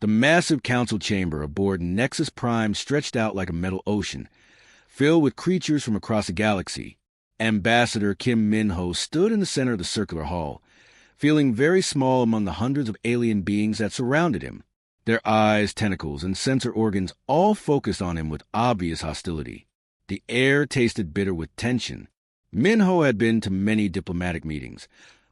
The massive council chamber aboard Nexus Prime stretched out like a metal ocean, filled with creatures from across the galaxy. Ambassador Kim Min-ho stood in the center of the circular hall, feeling very small among the hundreds of alien beings that surrounded him. Their eyes, tentacles, and sensor organs all focused on him with obvious hostility. The air tasted bitter with tension. Min-ho had been to many diplomatic meetings,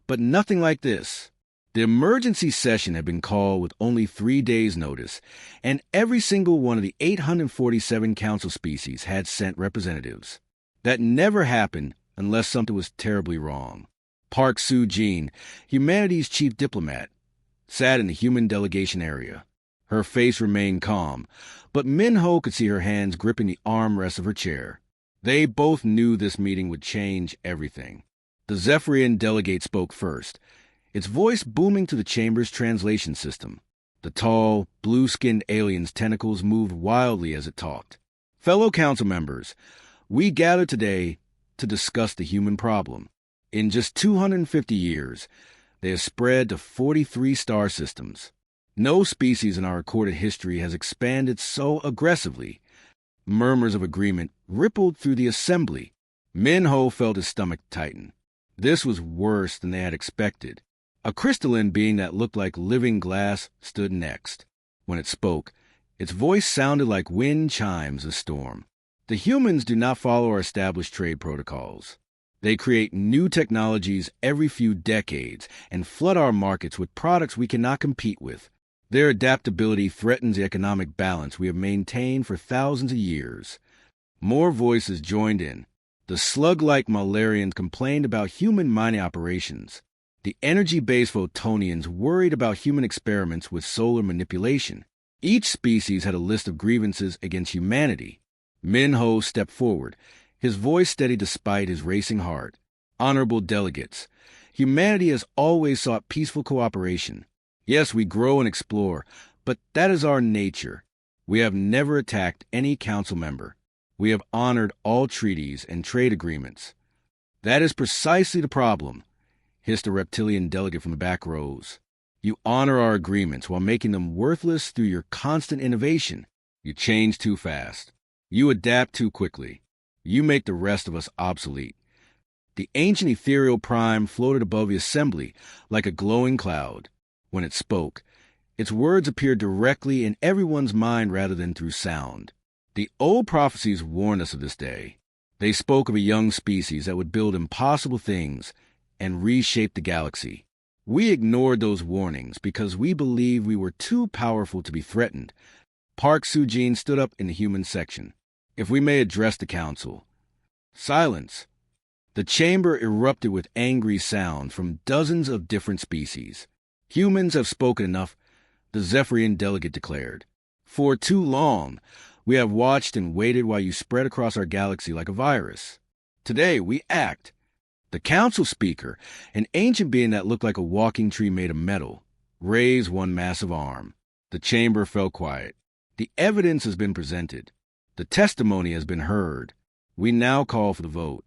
but nothing like this. The emergency session had been called with only 3 days' notice, and every single one of the 847 council species had sent representatives. That never happened unless something was terribly wrong. Park Soo-jin, humanity's chief diplomat, sat in the human delegation area. Her face remained calm, but Min-ho could see her hands gripping the armrests of her chair. They both knew this meeting would change everything. The Zephyrian delegate spoke first, its voice booming through the chamber's translation system. The tall, blue-skinned alien's tentacles moved wildly as it talked. Fellow council members, we gather today to discuss the human problem. In just 250 years, they have spread to 43 star systems. No species in our recorded history has expanded so aggressively. Murmurs of agreement rippled through the assembly. Min-ho felt his stomach tighten. This was worse than they had expected. A crystalline being that looked like living glass stood next. When it spoke, its voice sounded like wind chimes of a storm. The humans do not follow our established trade protocols. They create new technologies every few decades and flood our markets with products we cannot compete with. Their adaptability threatens the economic balance we have maintained for thousands of years. More voices joined in. The slug-like Malarians complained about human mining operations. The energy-based Photonians worried about human experiments with solar manipulation. Each species had a list of grievances against humanity. Min-ho stepped forward, his voice steady despite his racing heart. Honorable delegates, humanity has always sought peaceful cooperation. Yes, we grow and explore, but that is our nature. We have never attacked any council member. We have honored all treaties and trade agreements. That is precisely the problem, hissed a reptilian delegate from the back rows. You honor our agreements while making them worthless through your constant innovation. You change too fast. You adapt too quickly. You make the rest of us obsolete. The ancient ethereal prime floated above the assembly like a glowing cloud. When it spoke, its words appeared directly in everyone's mind rather than through sound. The old prophecies warned us of this day. They spoke of a young species that would build impossible things and reshape the galaxy. We ignored those warnings because we believed we were too powerful to be threatened. Park Soo-jin stood up in the human section. If we may address the council. Silence. The chamber erupted with angry sound from dozens of different species. Humans have spoken enough, the Zephyrian delegate declared. For too long, we have watched and waited while you spread across our galaxy like a virus. Today, we act. The council speaker, an ancient being that looked like a walking tree made of metal, raised one massive arm. The chamber fell quiet. The evidence has been presented. The testimony has been heard. We now call for the vote.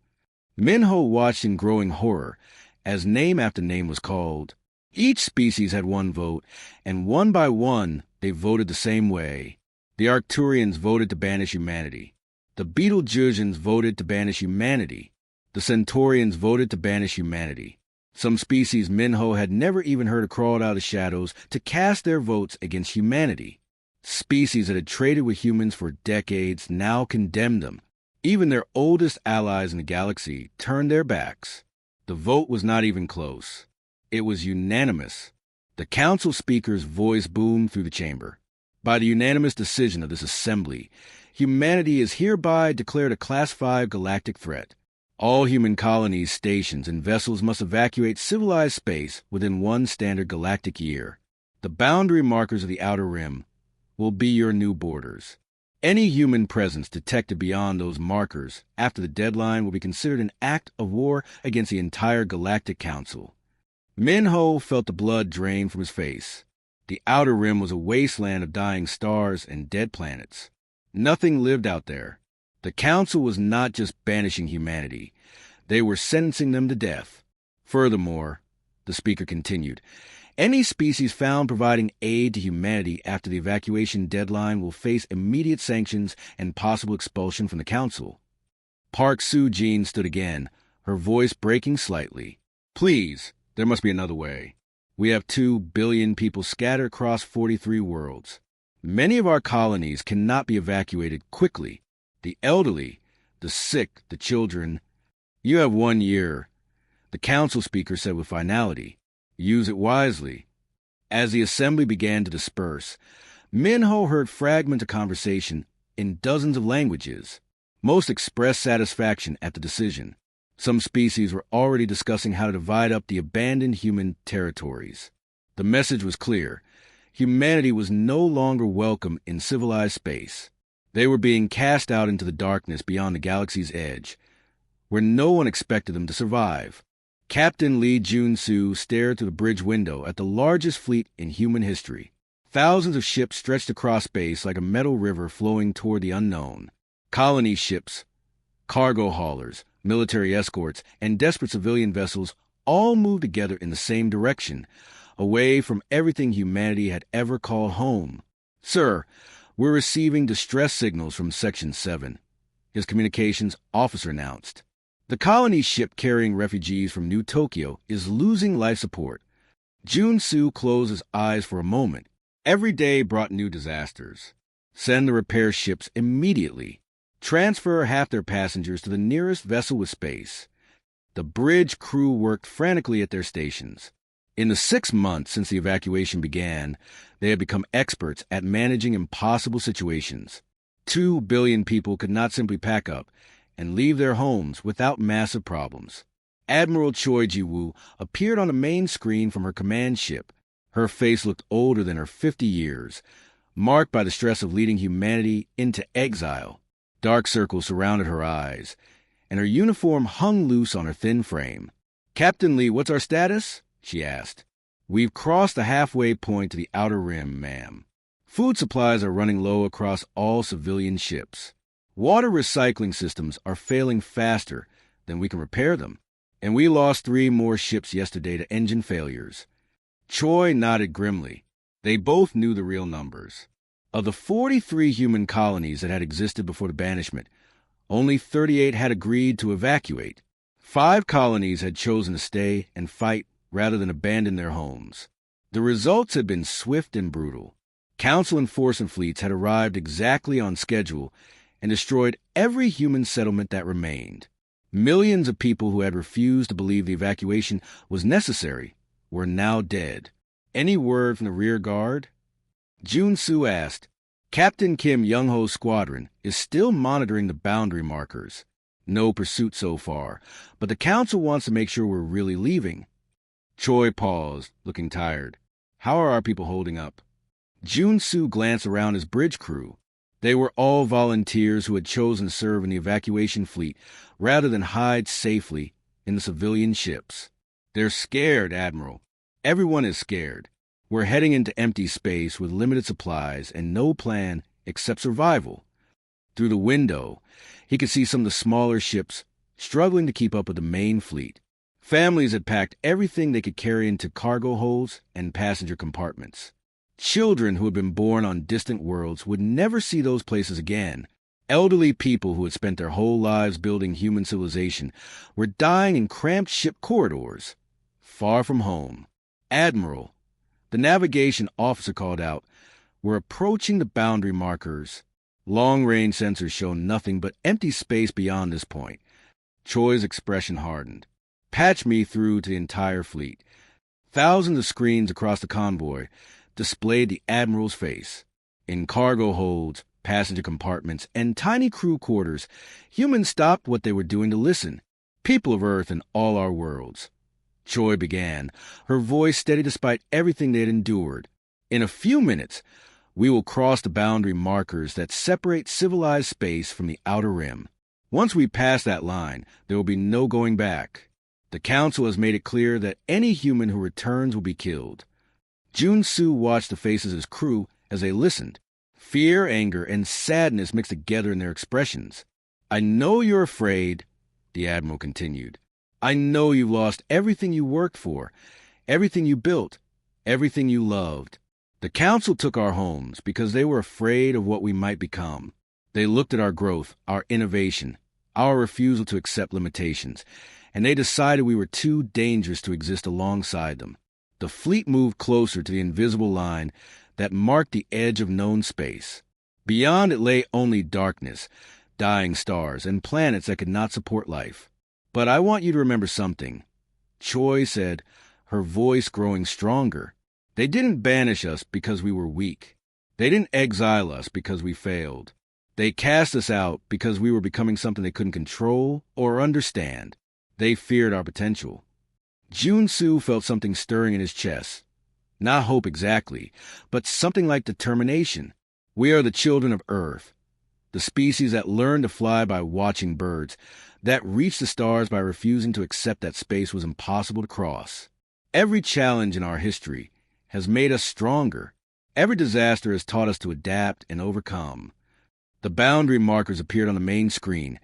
Min-ho watched in growing horror as name after name was called. Each species had one vote, and one by one they voted the same way. The Arcturians voted to banish humanity. The Betelgeusians voted to banish humanity. The Centaurians voted to banish humanity. Some species Min-ho had never even heard of crawled out of the shadows to cast their votes against humanity. Species that had traded with humans for decades now condemned them. Even their oldest allies in the galaxy turned their backs. The vote was not even close. It was unanimous. The council speaker's voice boomed through the chamber. By the unanimous decision of this assembly, humanity is hereby declared a Class 5 galactic threat. All human colonies, stations, and vessels must evacuate civilized space within one standard galactic year. The boundary markers of the Outer Rim will be your new borders. Any human presence detected beyond those markers after the deadline will be considered an act of war against the entire Galactic Council. Min-ho felt the blood drain from his face. The Outer Rim was a wasteland of dying stars and dead planets. Nothing lived out there. The Council was not just banishing humanity. They were sentencing them to death. Furthermore, the speaker continued, Any species found providing aid to humanity after the evacuation deadline will face immediate sanctions and possible expulsion from the Council. Park Soo-jin stood again, her voice breaking slightly. Please, there must be another way. We have 2 billion people scattered across 43 worlds. Many of our colonies cannot be evacuated quickly. The elderly, the sick, the children. You have 1 year, the council speaker said with finality. Use it wisely. As the assembly began to disperse, Minho heard fragments of conversation in dozens of languages. Most expressed satisfaction at the decision. Some species were already discussing how to divide up the abandoned human territories. The message was clear. Humanity was no longer welcome in civilized space. They were being cast out into the darkness beyond the galaxy's edge, where no one expected them to survive. Captain Lee Jun-soo stared through the bridge window at the largest fleet in human history. Thousands of ships stretched across space like a metal river flowing toward the unknown. Colony ships, cargo haulers, military escorts, and desperate civilian vessels all moved together in the same direction, away from everything humanity had ever called home. Sir, we're receiving distress signals from Section 7, his communications officer announced. The colony ship carrying refugees from New Tokyo is losing life support. Jun-soo closed his eyes for a moment. Every day brought new disasters. Send the repair ships immediately. Transfer half their passengers to the nearest vessel with space. The bridge crew worked frantically at their stations. In the 6 months since the evacuation began, they had become experts at managing impossible situations. 2 billion people could not simply pack up and leave their homes without massive problems. Admiral Choi Ji-woo appeared on the main screen from her command ship. Her face looked older than her 50 years, marked by the stress of leading humanity into exile. Dark circles surrounded her eyes, and her uniform hung loose on her thin frame. Captain Lee, what's our status? She asked. We've crossed the halfway point to the outer rim, ma'am. Food supplies are running low across all civilian ships. Water recycling systems are failing faster than we can repair them, and we lost 3 more ships yesterday to engine failures. Choi nodded grimly. They both knew the real numbers. Of the 43 human colonies that had existed before the banishment, only 38 had agreed to evacuate. 5 colonies had chosen to stay and fight rather than abandon their homes. The results had been swift and brutal. Council enforcement fleets had arrived exactly on schedule and destroyed every human settlement that remained. Millions of people who had refused to believe the evacuation was necessary were now dead. Any word from the rear guard? Jun-soo asked. Captain Kim Young-ho's squadron is still monitoring the boundary markers. No pursuit so far, but the council wants to make sure we're really leaving. Choi paused, looking tired. How are our people holding up? Jun-soo glanced around his bridge crew. They were all volunteers who had chosen to serve in the evacuation fleet rather than hide safely in the civilian ships. They're scared, Admiral. Everyone is scared. We're heading into empty space with limited supplies and no plan except survival. Through the window, he could see some of the smaller ships struggling to keep up with the main fleet. Families had packed everything they could carry into cargo holds and passenger compartments. Children who had been born on distant worlds would never see those places again. Elderly people who had spent their whole lives building human civilization were dying in cramped ship corridors, far from home. Admiral, the navigation officer called out, we're approaching the boundary markers. Long-range sensors show nothing but empty space beyond this point. Choi's expression hardened. Patch me through to the entire fleet. Thousands of screens across the convoy displayed the Admiral's face. In cargo holds, passenger compartments, and tiny crew quarters, humans stopped what they were doing to listen. People of Earth and all our worlds. Choi began, her voice steady despite everything they had endured. In a few minutes, we will cross the boundary markers that separate civilized space from the outer rim. Once we pass that line, there will be no going back. The Council has made it clear that any human who returns will be killed. Jun-soo watched the faces of his crew as they listened. Fear, anger, and sadness mixed together in their expressions. I know you're afraid, the Admiral continued. I know you've lost everything you worked for, everything you built, everything you loved. The council took our homes because they were afraid of what we might become. They looked at our growth, our innovation, our refusal to accept limitations, and they decided we were too dangerous to exist alongside them. The fleet moved closer to the invisible line that marked the edge of known space. Beyond it lay only darkness, dying stars, and planets that could not support life. But I want you to remember something, Choi said, her voice growing stronger. They didn't banish us because we were weak. They didn't exile us because we failed. They cast us out because we were becoming something they couldn't control or understand. They feared our potential. Jun-Soo felt something stirring in his chest. Not hope exactly, but something like determination. We are the children of Earth, the species that learned to fly by watching birds, that reached the stars by refusing to accept that space was impossible to cross. Every challenge in our history has made us stronger. Every disaster has taught us to adapt and overcome. The boundary markers appeared on the main screen,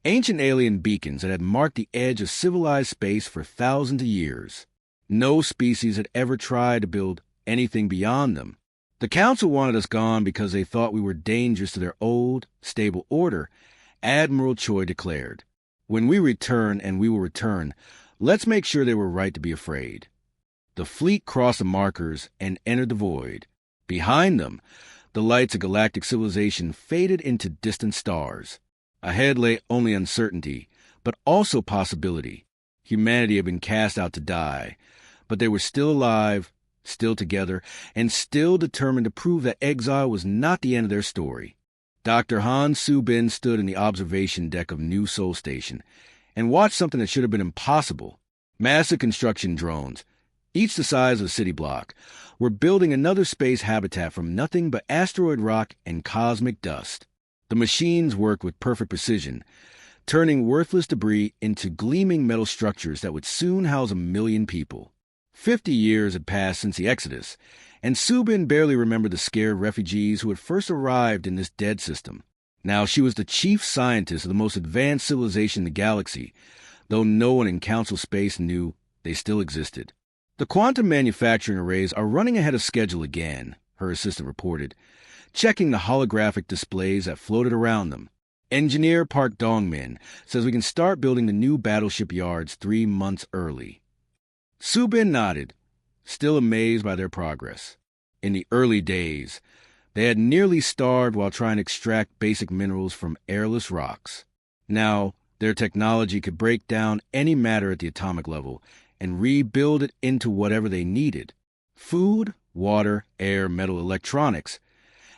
ancient alien beacons that had marked the edge of civilized space for thousands of years. No species had ever tried to build anything beyond them. The Council wanted us gone because they thought we were dangerous to their old, stable order, Admiral Choi declared. When we return, and we will return, let's make sure they were right to be afraid. The fleet crossed the markers and entered the void. Behind them, the lights of galactic civilization faded into distant stars. Ahead lay only uncertainty, but also possibility. Humanity had been cast out to die, but they were still alive, still together, and still determined to prove that exile was not the end of their story. Dr. Han Soo-bin stood in the observation deck of New Seoul Station and watched something that should have been impossible. Massive construction drones, each the size of a city block, were building another space habitat from nothing but asteroid rock and cosmic dust. The machines worked with perfect precision, turning worthless debris into gleaming metal structures that would soon house 1 million people. 50 years had passed since the Exodus, and Soo-bin barely remembered the scared refugees who had first arrived in this dead system. Now she was the chief scientist of the most advanced civilization in the galaxy, though no one in Council space knew they still existed. The quantum manufacturing arrays are running ahead of schedule again, her assistant reported, checking the holographic displays that floated around them. Engineer Park Dong-min says we can start building the new battleship yards 3 months early. Soo-bin nodded, still amazed by their progress. In the early days, they had nearly starved while trying to extract basic minerals from airless rocks. Now, their technology could break down any matter at the atomic level and rebuild it into whatever they needed. Food, water, air, metal, electronics.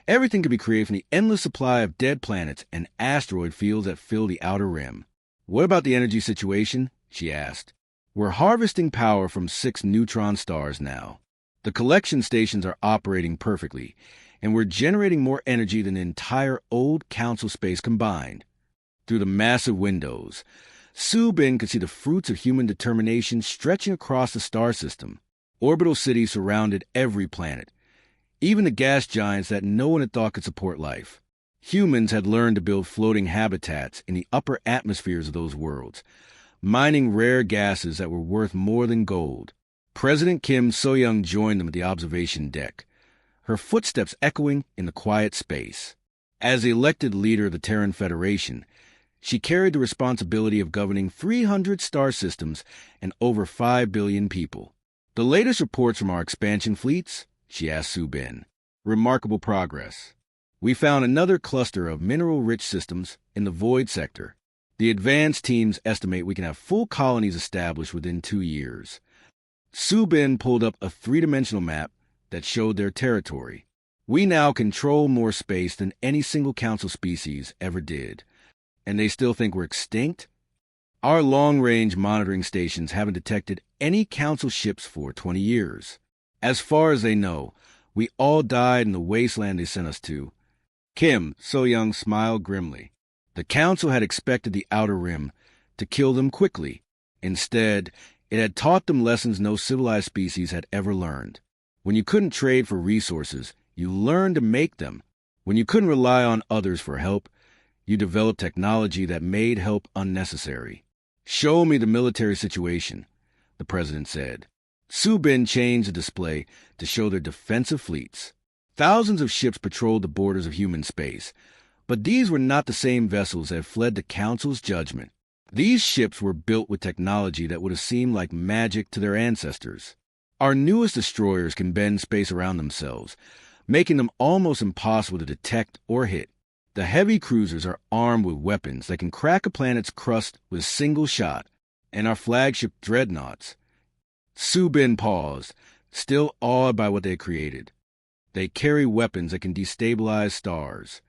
Everything could be created from the endless supply of dead planets and asteroid fields that fill the outer rim. What about the energy situation? She asked. We're harvesting power from 6 neutron stars now. The collection stations are operating perfectly, and we're generating more energy than the entire old Council space combined. Through the massive windows, Soo-bin could see the fruits of human determination stretching across the star system. Orbital cities surrounded every planet, even the gas giants that no one had thought could support life. Humans had learned to build floating habitats in the upper atmospheres of those worlds, mining rare gases that were worth more than gold. President Kim So-young joined them at the observation deck, her footsteps echoing in the quiet space. As the elected leader of the Terran Federation, she carried the responsibility of governing 300 star systems and over 5 billion people. The latest reports from our expansion fleets? She asked Soo-bin. Remarkable progress. We found another cluster of mineral-rich systems in the void sector. The advanced teams estimate we can have full colonies established within 2 years. Soo-bin pulled up a 3-dimensional map that showed their territory. We now control more space than any single Council species ever did. And they still think we're extinct? Our long-range monitoring stations haven't detected any Council ships for 20 years. As far as they know, we all died in the wasteland they sent us to. Kim So-young smiled grimly. The Council had expected the Outer Rim to kill them quickly. Instead, it had taught them lessons no civilized species had ever learned. When you couldn't trade for resources, you learned to make them. When you couldn't rely on others for help, you developed technology that made help unnecessary. Show me the military situation, the president said. Subin changed the display to show their defensive fleets. Thousands of ships patrolled the borders of human space, but these were not the same vessels that had fled the Council's judgment. These ships were built with technology that would have seemed like magic to their ancestors. Our newest destroyers can bend space around themselves, making them almost impossible to detect or hit. The heavy cruisers are armed with weapons that can crack a planet's crust with a single shot, and our flagship dreadnoughts. Subin paused, still awed by what they had created. They carry weapons that can destabilize stars.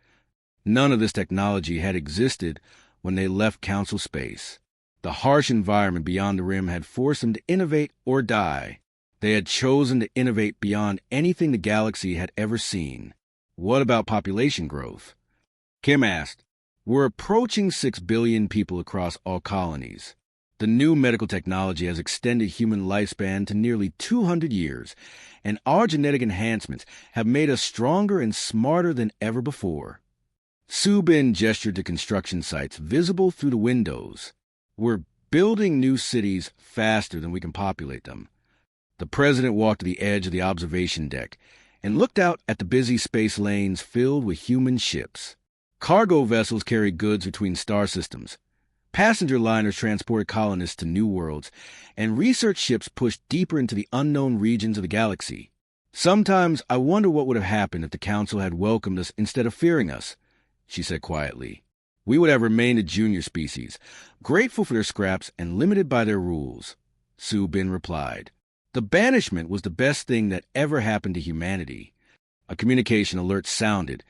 None of this technology had existed when they left Council space. The harsh environment beyond the rim had forced them to innovate or die. They had chosen to innovate beyond anything the galaxy had ever seen. What about population growth? Kim asked. We're approaching 6 billion people across all colonies. The new medical technology has extended human lifespan to nearly 200 years, and our genetic enhancements have made us stronger and smarter than ever before. Subin gestured to construction sites visible through the windows. We're building new cities faster than we can populate them. The president walked to the edge of the observation deck and looked out at the busy space lanes filled with human ships. Cargo vessels carried goods between star systems. Passenger liners transported colonists to new worlds, and research ships pushed deeper into the unknown regions of the galaxy. Sometimes I wonder what would have happened if the Council had welcomed us instead of fearing us, she said quietly. We would have remained a junior species, grateful for their scraps and limited by their rules. Subin replied. The banishment was the best thing that ever happened to humanity. A communication alert sounded,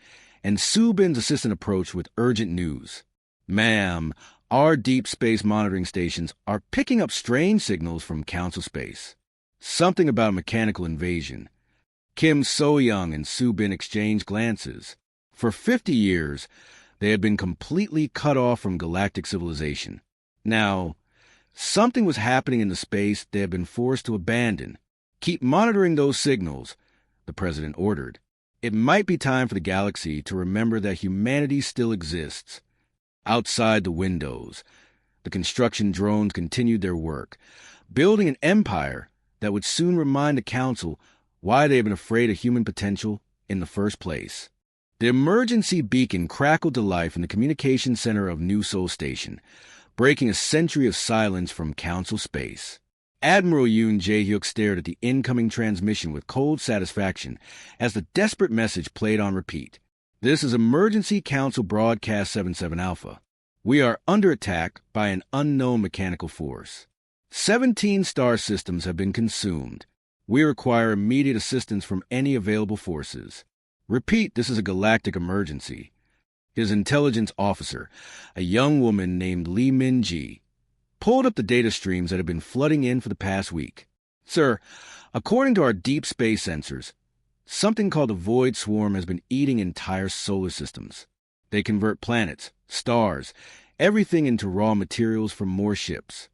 and Subin's assistant approached with urgent news. Ma'am, our deep space monitoring stations are picking up strange signals from Council space. Something about a mechanical invasion. Kim So-young and Subin exchanged glances. For 50 years, they had been completely cut off from galactic civilization. Now, something was happening in the space they had been forced to abandon. Keep monitoring those signals, the president ordered. It might be time for the galaxy to remember that humanity still exists. Outside the windows, the construction drones continued their work, building an empire that would soon remind the Council why they had been afraid of human potential in the first place. The emergency beacon crackled to life in the communication center of New Sol Station, breaking a century of silence from Council space. Admiral Yoon Jae-hyuk stared at the incoming transmission with cold satisfaction as the desperate message played on repeat. This is Emergency Council Broadcast 77 Alpha. We are under attack by an unknown mechanical force. 17 star systems have been consumed. We require immediate assistance from any available forces. Repeat, this is a galactic emergency. His intelligence officer, a young woman named Lee Min-ji, pulled up the data streams that have been flooding in for the past week. Sir, according to our deep space sensors, something called a void swarm has been eating entire solar systems. They convert planets, stars, everything into raw materials for more ships.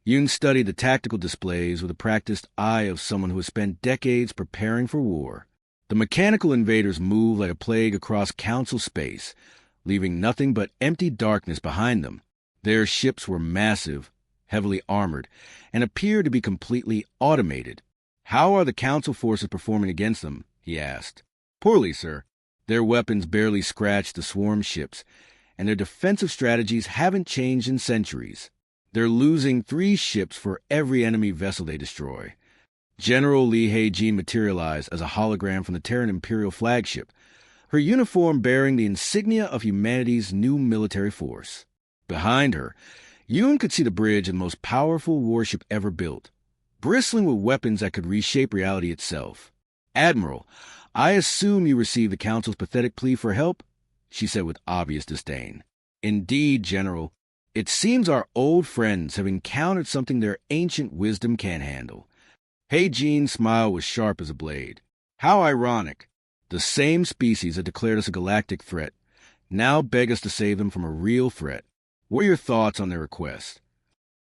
Yoon studied the tactical displays with the practiced eye of someone who has spent decades preparing for war. The mechanical invaders moved like a plague across Council space, leaving nothing but empty darkness behind them. Their ships were massive, heavily armored, and appeared to be completely automated. How are the Council forces performing against them? He asked. Poorly, sir. Their weapons barely scratched the swarm ships, and their defensive strategies haven't changed in centuries. They're losing 3 ships for every enemy vessel they destroy. General Lee Hae-jin materialized as a hologram from the Terran Imperial flagship, her uniform bearing the insignia of humanity's new military force. Behind her, Yoon could see the bridge of the most powerful warship ever built, bristling with weapons that could reshape reality itself. Admiral, I assume you received the Council's pathetic plea for help? She said with obvious disdain. Indeed, General. It seems our old friends have encountered something their ancient wisdom can't handle. Hae-jin's smile was sharp as a blade. How ironic. The same species that declared us a galactic threat now beg us to save them from a real threat. What are your thoughts on their request?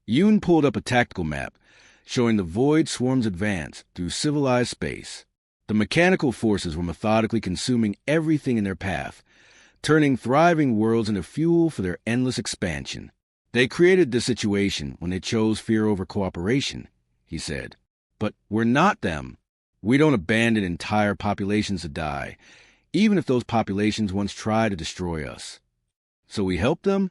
Yoon pulled up a tactical map, showing the void swarm's advance through civilized space. The mechanical forces were methodically consuming everything in their path, turning thriving worlds into fuel for their endless expansion. They created this situation when they chose fear over cooperation, he said. But we're not them. We don't abandon entire populations to die, even if those populations once try to destroy us. So we help them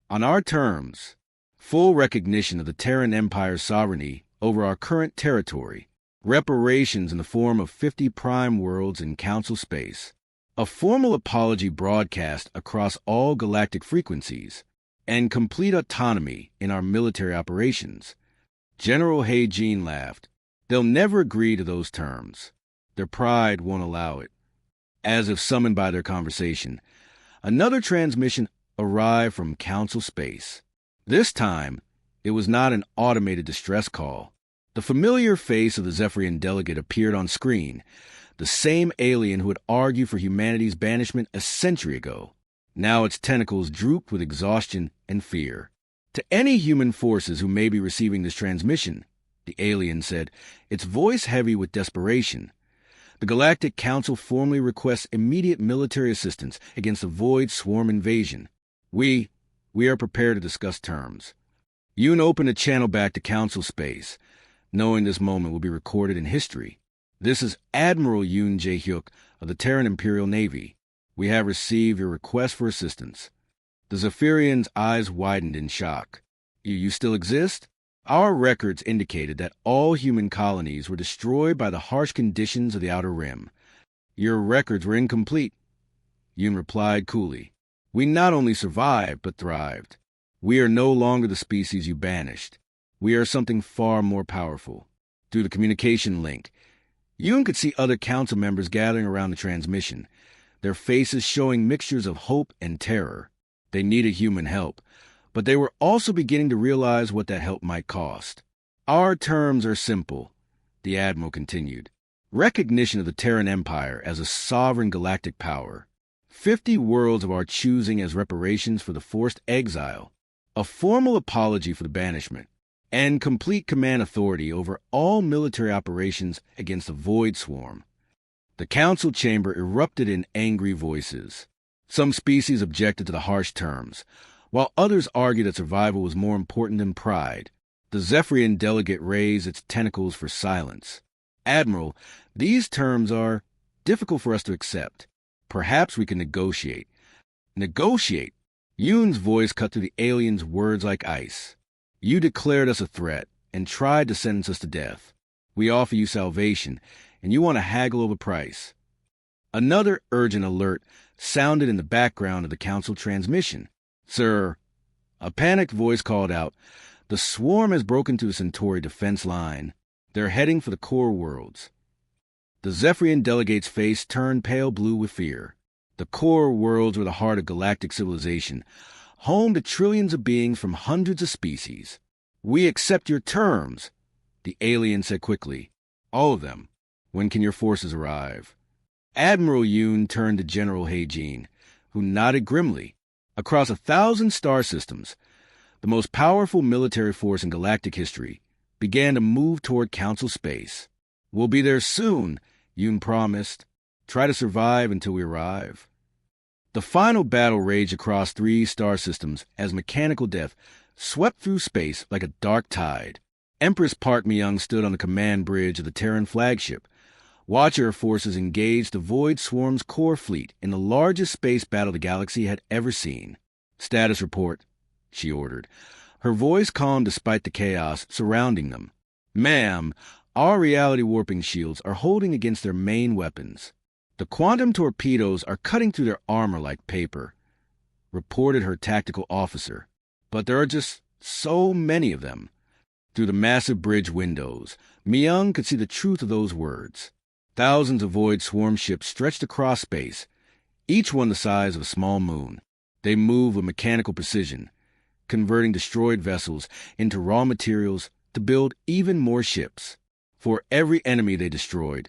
on our terms. Full recognition of the Terran Empire's sovereignty over our current territory, reparations in the form of 50 prime worlds in Council space, a formal apology broadcast across all galactic frequencies, and complete autonomy in our military operations. General Heijin laughed. They'll never agree to those terms. Their pride won't allow it. As if summoned by their conversation, another transmission arrived from Council space. This time, it was not an automated distress call. The familiar face of the Zephyrian delegate appeared on screen, the same alien who had argued for humanity's banishment a century ago. Now its tentacles drooped with exhaustion and fear. To any human forces who may be receiving this transmission, the alien said, its voice heavy with desperation, the Galactic Council formally requests immediate military assistance against the Void Swarm invasion. We are prepared to discuss terms. Yoon opened a channel back to Council space, knowing this moment will be recorded in history. This is Admiral Yoon Jae-hyuk of the Terran Imperial Navy. We have received your request for assistance. The Zephyrian's eyes widened in shock. You still exist? Our records indicated that all human colonies were destroyed by the harsh conditions of the Outer Rim. Your records were incomplete. Yoon replied coolly. We not only survived, but thrived. We are no longer the species you banished. We are something far more powerful. Through the communication link, Yoon could see other council members gathering around the transmission, their faces showing mixtures of hope and terror. They needed human help, but they were also beginning to realize what that help might cost. Our terms are simple, the Admiral continued. Recognition of the Terran Empire as a sovereign galactic power. 50 worlds of our choosing as reparations for the forced exile. A formal apology for the banishment. And complete command authority over all military operations against the Void Swarm. The council chamber erupted in angry voices. Some species objected to the harsh terms, while others argued that survival was more important than pride. The Zephyrian delegate raised its tentacles for silence. Admiral, these terms are difficult for us to accept. Perhaps we can negotiate. Negotiate? Yoon's voice cut through the alien's words like ice. You declared us a threat and tried to sentence us to death. We offer you salvation, and you want to haggle over price. Another urgent alert sounded in the background of the council transmission. Sir, a panicked voice called out, the swarm has broken through the Centauri defense line. They're heading for the core worlds. The Zephyrian delegate's face turned pale blue with fear. The core worlds were the heart of galactic civilization, home to trillions of beings from hundreds of species. We accept your terms, the alien said quickly. All of them. When can your forces arrive? Admiral Yoon turned to General Heijin, who nodded grimly. Across 1,000 star systems, the most powerful military force in galactic history began to move toward Council space. We'll be there soon, Yoon promised. Try to survive until we arrive. The final battle raged across 3 star systems as mechanical death swept through space like a dark tide. Empress Park Myung stood on the command bridge of the Terran flagship. Watcher forces engaged the Void Swarm's core fleet in the largest space battle the galaxy had ever seen. Status report, she ordered, her voice calm despite the chaos surrounding them. Ma'am, our reality warping shields are holding against their main weapons. The quantum torpedoes are cutting through their armor like paper, reported her tactical officer. But there are just so many of them. Through the massive bridge windows, Myung could see the truth of those words. Thousands of Void Swarm ships stretched across space, each one the size of a small moon. They moved with mechanical precision, converting destroyed vessels into raw materials to build even more ships. For every enemy they destroyed,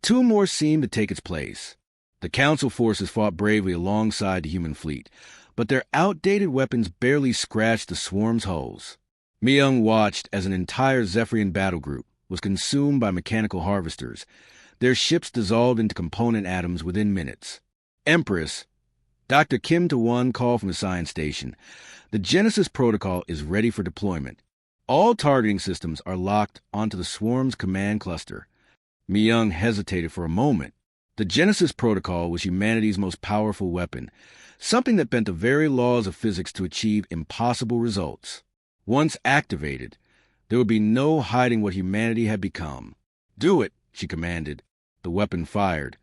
2 more seemed to take its place. The Council forces fought bravely alongside the human fleet, but their outdated weapons barely scratched the swarm's hulls. Myung watched as an entire Zephyrian battle group was consumed by mechanical harvesters. Their ships dissolved into component atoms within minutes. Empress, Dr. Kim To-won called from the science station. The Genesis protocol is ready for deployment. All targeting systems are locked onto the swarm's command cluster. Mi-young hesitated for a moment. The Genesis Protocol was humanity's most powerful weapon, something that bent the very laws of physics to achieve impossible results. Once activated, there would be no hiding what humanity had become. "Do it," she commanded. The weapon fired,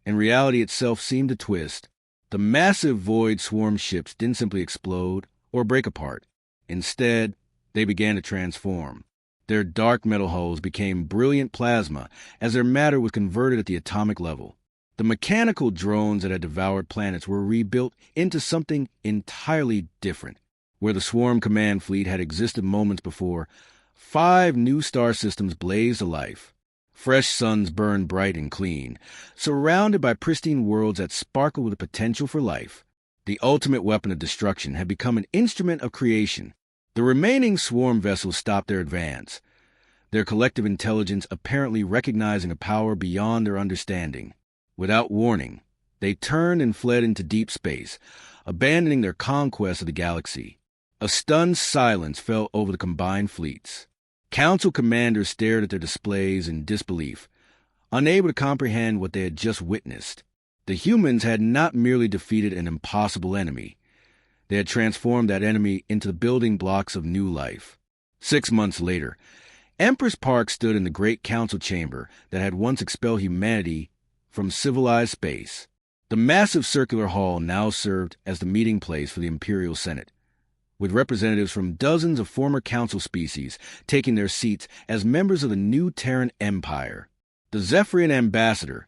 and reality itself seemed to twist. The massive void swarm ships didn't simply explode or break apart. Instead, they began to transform. Their dark metal hulls became brilliant plasma as their matter was converted at the atomic level. The mechanical drones that had devoured planets were rebuilt into something entirely different. Where the swarm command fleet had existed moments before, 5 new star systems blazed alive. Fresh suns burned bright and clean, surrounded by pristine worlds that sparkled with the potential for life. The ultimate weapon of destruction had become an instrument of creation. The remaining swarm vessels stopped their advance, their collective intelligence apparently recognizing a power beyond their understanding. Without warning, they turned and fled into deep space, abandoning their conquest of the galaxy. A stunned silence fell over the combined fleets. Council commanders stared at their displays in disbelief, unable to comprehend what they had just witnessed. The humans had not merely defeated an impossible enemy. They had transformed that enemy into the building blocks of new life. 6 months later, Empress Park stood in the great council chamber that had once expelled humanity from civilized space. The massive circular hall now served as the meeting place for the Imperial Senate, with representatives from dozens of former council species taking their seats as members of the new Terran Empire. The Zephyrian ambassador,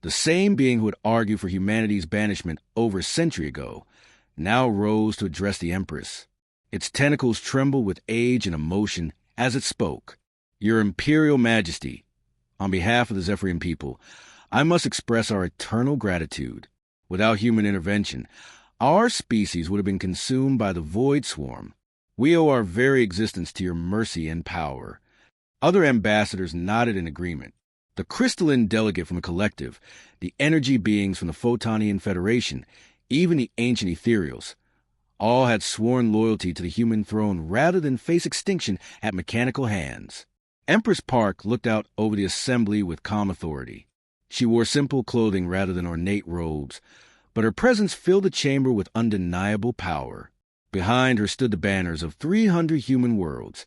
the same being who had argued for humanity's banishment over a century ago, now rose to address the Empress. Its tentacles trembled with age and emotion as it spoke. "Your Imperial Majesty, on behalf of the Zephyrian people, I must express our eternal gratitude. Without human intervention, our species would have been consumed by the void swarm. We owe our very existence to your mercy and power." Other ambassadors nodded in agreement. The crystalline delegate from a collective, the energy beings from the Photonian Federation, even the ancient ethereals, all had sworn loyalty to the human throne rather than face extinction at mechanical hands. Empress Park looked out over the assembly with calm authority. She wore simple clothing rather than ornate robes, but her presence filled the chamber with undeniable power. Behind her stood the banners of 300 human worlds,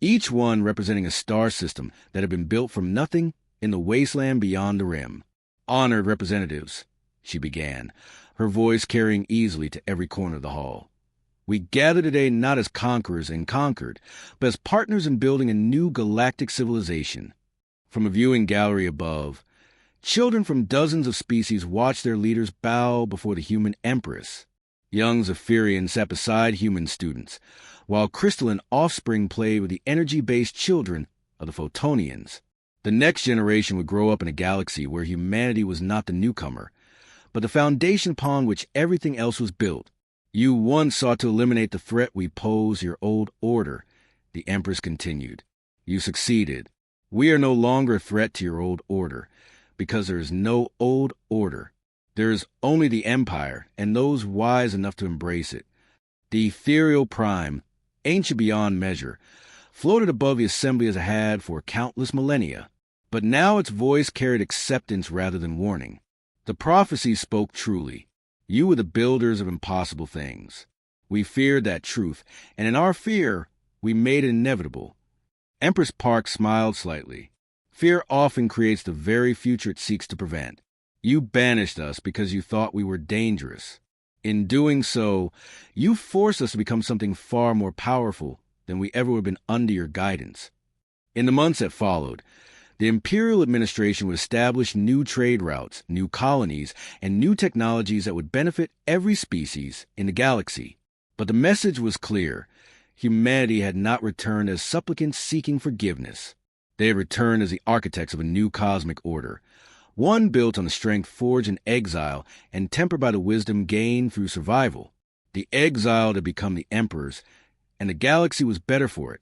each one representing a star system that had been built from nothing in the wasteland beyond the rim. "Honored representatives," she began, her voice carrying easily to every corner of the hall. "We gather today not as conquerors and conquered, but as partners in building a new galactic civilization." From a viewing gallery above, children from dozens of species watched their leaders bow before the human empress. Young Zephyrians sat beside human students, while crystalline offspring played with the energy-based children of the Photonians. The next generation would grow up in a galaxy where humanity was not the newcomer, but the foundation upon which everything else was built. "You once sought to eliminate the threat we pose your old order," the Empress continued. "You succeeded. We are no longer a threat to your old order, because there is no old order. There is only the Empire, and those wise enough to embrace it. The ethereal prime, ancient beyond measure, floated above the assembly as it had for countless millennia, but now its voice carried acceptance rather than warning. The prophecy spoke truly. You were the builders of impossible things. We feared that truth, and in our fear, we made it inevitable." Empress Park smiled slightly. "Fear often creates the very future it seeks to prevent. You banished us because you thought we were dangerous. In doing so, you forced us to become something far more powerful than we ever would have been under your guidance." In the months that followed, the Imperial administration would establish new trade routes, new colonies, and new technologies that would benefit every species in the galaxy. But the message was clear. Humanity had not returned as supplicants seeking forgiveness. They had returned as the architects of a new cosmic order, one built on the strength forged in exile and tempered by the wisdom gained through survival. The exiled had become the emperors, and the galaxy was better for it.